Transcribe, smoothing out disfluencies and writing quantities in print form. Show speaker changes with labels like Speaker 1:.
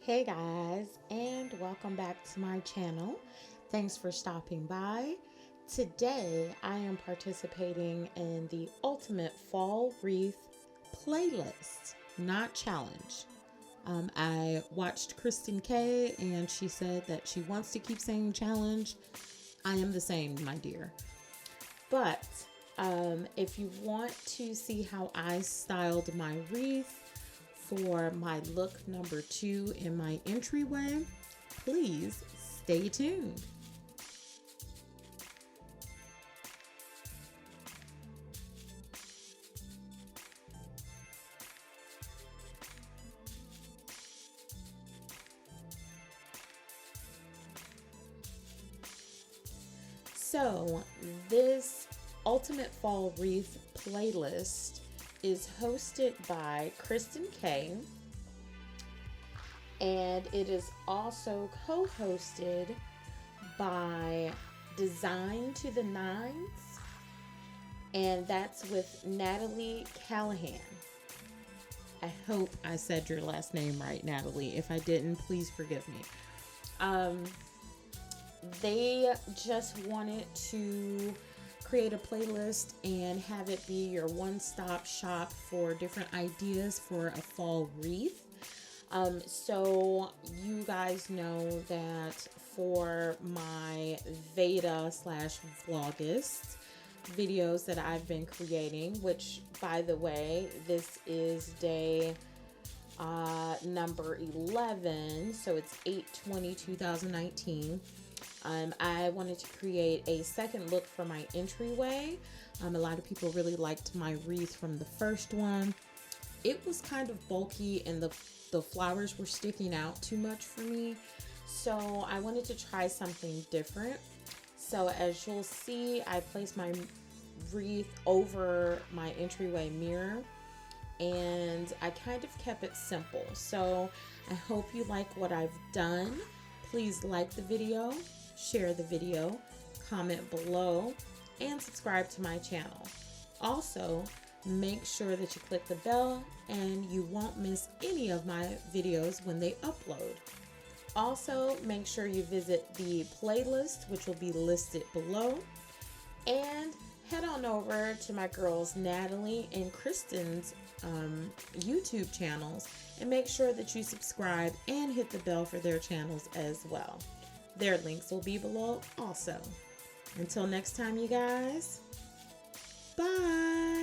Speaker 1: Hey guys, and welcome back to my channel. Thanks for stopping by. Today I am participating in the Ultimate Fall Wreath playlist, not challenge. I watched Kristen K and she said that she wants to keep saying challenge. I am the same, my dear. But if you want to see how I styled my wreath for my look number 2 in my entryway, please stay tuned. So, this Ultimate Fall Wreath playlist is hosted by Kristen K, and it is also co-hosted by Design to the Nines, and that's with Natalie Callahan. I hope I said your last name right, Natalie. If I didn't, please forgive me. They just wanted to create a playlist and have it be your one-stop shop for different ideas for a fall wreath. So you guys know that for my Veda slash vlogist videos that I've been creating, which by the way, this is day number 11, so it's 8/20/2019. I wanted to create a second look for my entryway. A lot of people really liked my wreath from the first one. It was kind of bulky and the flowers were sticking out too much for me. So I wanted to try something different. So as you'll see, I placed my wreath over my entryway mirror and I kind of kept it simple. So I hope you like what I've done. Please like the video, share the video, comment below, and subscribe to my channel. Also, make sure that you click the bell and you won't miss any of my videos when they upload. Also, make sure you visit the playlist, which will be listed below, and head on over to my girls Natalie and Kristen's YouTube channels and make sure that you subscribe and hit the bell for their channels as well. Their links will be below also. Until next time, you guys, bye.